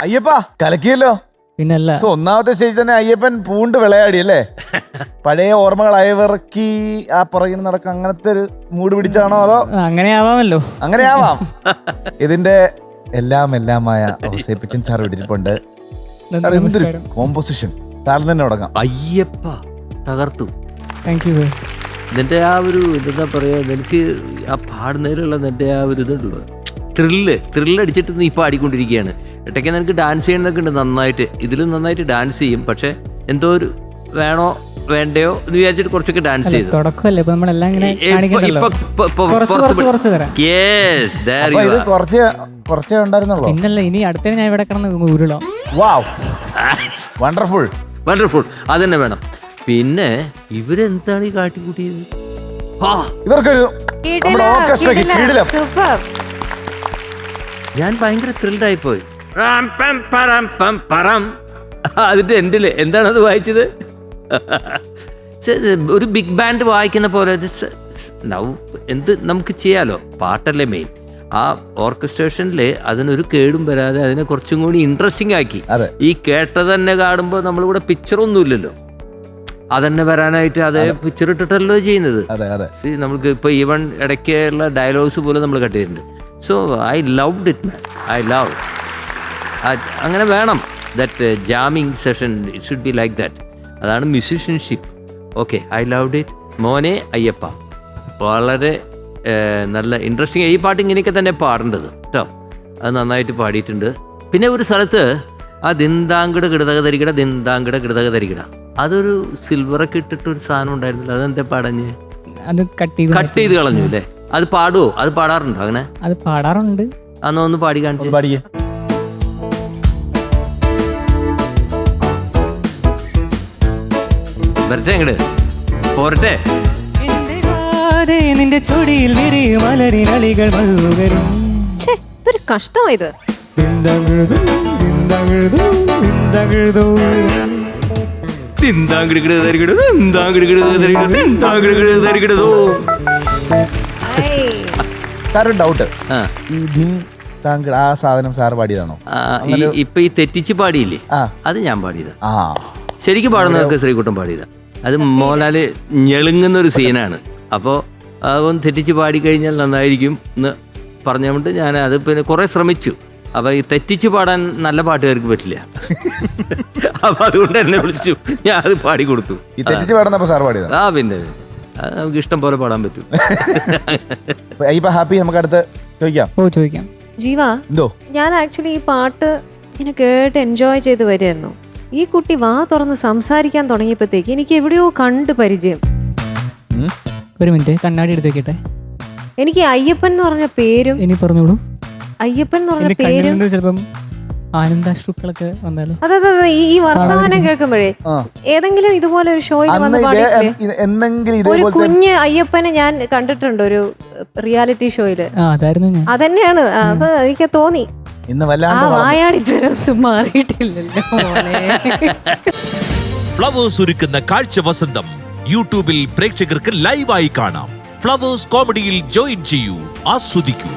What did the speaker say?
അയ്യപ്പ കലക്കിയല്ലോ. പിന്നല്ല, ഒന്നാമത്തെ സ്റ്റേജ് തന്നെ അയ്യപ്പൻ പൂണ്ട് വിളയാടി അല്ലേ? പഴയ ഓർമ്മകൾ അയവിറക്കി ആ പുറകിൽ നടക്ക അങ്ങനത്തെ ഒരു മൂഡ് പിടിച്ചാണോ അതോ? അങ്ങനെ ആവാമല്ലോ. അങ്ങനെ ആവാം. ഇതിന്റെ എല്ലാമായ ഔസേപ്പച്ചൻ സാർ വിട്ടിരിപ്പുണ്ട്. കോമ്പോസിഷൻ സാറിന് തന്നെ തുടങ്ങാം. അയ്യപ്പ തകർത്തു. Thank you. നിന്റെ ആ ഒരു എന്താ പറയാ, നിനക്ക് ആ പാടുന്നതിലുള്ള നിന്റെ ആ ഒരു ഇതുണ്ടല്ലോ, ത്രില്ലടിച്ചിട്ട് നീ പാടിക്കൊണ്ടിരിക്കുകയാണ്. ഇടയ്ക്ക് നിനക്ക് ഡാൻസ് ചെയ്യണമെന്നൊക്കെ ഉണ്ട് നന്നായിട്ട്. ഇതിലും നന്നായിട്ട് ഡാൻസ് ചെയ്യും. പക്ഷെ എന്തോ ഒരു വേണോ വേണ്ടയോ എന്ന് വിചാരിച്ചിട്ട് കുറച്ചൊക്കെ ഡാൻസ് ചെയ്തു. തുടക്കമല്ലേ, പിന്നല്ല ഇനി അടുത്ത ഞാൻ ഇവിടെ കിടന്ന് ഉരുളോ. വണ്ടർഫുൾ വണ്ടർഫുൾ, അതന്നെ വേണം. പിന്നെ ഇവരെന്താണ് ഈ കാട്ടിക്കൂട്ടിയത്? ഇവർക്കൊരു ഞാൻ ഭയങ്കര ത്രില്ഡായി പോയി. അതിന്റെ എൻഡില് എന്താണത് വായിച്ചത്? ഒരു ബിഗ് ബാൻഡ് വായിക്കുന്ന പോലെ എന്ത് നമുക്ക് ചെയ്യാലോ. പാട്ടല്ലേ മെയിൻ. ആ ഓർക്കസ്ട്രേഷനില് അതിനൊരു കേടും വരാതെ അതിനെ കുറച്ചും കൂടി ഇൻട്രസ്റ്റിംഗ് ആക്കി. ഈ കേട്ടത് തന്നെ കാണുമ്പോൾ നമ്മളിവിടെ പിക്ചറൊന്നും ഇല്ലല്ലോ, അതന്നെ വരാനായിട്ട് അതേ പിക്ചർ ഇട്ടിട്ടല്ലോ ചെയ്യുന്നത്. നമ്മൾക്ക് ഇപ്പൊ ഈവൺ ഇടയ്ക്കുള്ള ഡയലോഗ്സ് പോലും നമ്മൾ കട്ട് ചെയ്തിട്ടുണ്ട്. So I loved it man, I love. അങ്ങനെ വേണം. That jamming session it should be like that. അതാണ് musicianship. Okay, I loved it. മോനെ അയ്യപ്പ വളരെ നല്ല ഇൻട്രസ്റ്റിംഗ്. ഈ പാട്ട് ഇങ്ങനെയൊക്കെ തന്നെ പാടേണ്ടത് കേട്ടോ. അത് നന്നായിട്ട് പാടിയിട്ടുണ്ട്. പിന്നെ ഒരു സ്ഥലത്ത് ആ ദിന്താങ്കിട കിടതക തരികിട ദിന്താങ്കിട കിടതക തരികിട, അതൊരു സിൽവറൊക്കെ ഇട്ടിട്ടൊരു സാധനം ഉണ്ടായിരുന്നില്ല, അതെന്താ പാടഞ്ഞ്? അത് കട്ട് ചെയ്ത് കളഞ്ഞു അല്ലേ? അത് പാടുവോ? അത് പാടാറുണ്ടോ? അങ്ങനെ അത് പാടാറുണ്ട്. അന്ന് ഒന്ന് പാടി കാണിച്ചു. വരട്ടെ, ഇങ്ങട് പോരട്ടെ. നിന്റെ ചൊടിയിൽ മലരിനളികൾ ഇതൊരു കഷ്ടമായത്. സാർ ഡൗട്ട്, ഈ ധിം താങ്കൾ ആ സാധനം സാർ പാടിയതാണോ? ഇപ്പൊ ഈ തെറ്റിച്ച് പാടിയില്ലേ, അത് ഞാൻ പാടിയതാ. ശരിക്കും പാടുന്നതൊക്കെ ശ്രീകുട്ടൻ പാടിയതാ. അത് മോഹൻലാല് ഞെളുങ്ങുന്ന ഒരു സീനാണ്. അപ്പോൾ അതൊന്ന് തെറ്റിച്ച് പാടിക്കഴിഞ്ഞാൽ നന്നായിരിക്കും എന്ന് പറഞ്ഞുകൊണ്ട് ഞാൻ അത് പിന്നെ കുറെ ശ്രമിച്ചു. അപ്പൊ ഈ തെറ്റിച്ച് പാടാൻ നല്ല പാട്ടുകാർക്ക് പറ്റില്ല. അപ്പൊ അതുകൊണ്ട് എന്നെ വിളിച്ചു, ഞാൻ അത് പാടിക്കൊടുത്തു. പിന്നെ നമുക്ക് ഇഷ്ടം പോലെ പാടാൻ പറ്റും. ഹാപ്പി, നമുക്ക് അടുത്ത് ചോദിക്കാം. ജീവ, ഞാൻ ആക്ച്വലി ഈ പാട്ട് ഇങ്ങനെ കേട്ട് എൻജോയ് ചെയ്ത് വരികയായിരുന്നു. ഈ കുട്ടി വാ തുറന്ന് സംസാരിക്കാൻ തുടങ്ങിയപ്പോഴത്തേക്ക് എനിക്ക് എവിടെയോ കണ്ട് പരിചയം. ഒരു മിനിറ്റ്, കണ്ണാടി എടുത്ത് വെക്കട്ടെ. എനിക്ക് അയ്യപ്പൻ എന്ന് പറഞ്ഞ പേരും, ഇനി പറഞ്ഞോളൂ. അയ്യപ്പൻ എന്ന് പറഞ്ഞ പേരും ചിലപ്പം ആനന്ദാശ്രുക്കളൊക്കെ വന്നാലോ. അതെ, ഈ വർത്തമാനം കേൾക്കുമ്പോഴേ ഏതെങ്കിലും ഇതുപോലെ ഒരു ഷോയിൽ വന്ന് പാടിയില്ലേ ഒരു കുഞ്ഞ് അയ്യപ്പനെ ഞാൻ കണ്ടിട്ടുണ്ട് ഒരു റിയാലിറ്റി ഷോയില്. അതന്നെയാണ്, അത് എനിക്ക് തോന്നി. വായാടിത്തരൊന്നും മാറിയിട്ടില്ലല്ലോ. ഫ്ലവേഴ്സ് ഒരുക്കുന്ന കാഴ്ച വസന്തം യൂട്യൂബിൽ പ്രേക്ഷകർക്ക് ലൈവായി കാണാം. ഫ്ലവേഴ്സ് കോമഡിയിൽ ജോയിൻ ചെയ്യൂ, ആസ്വദിക്കൂ.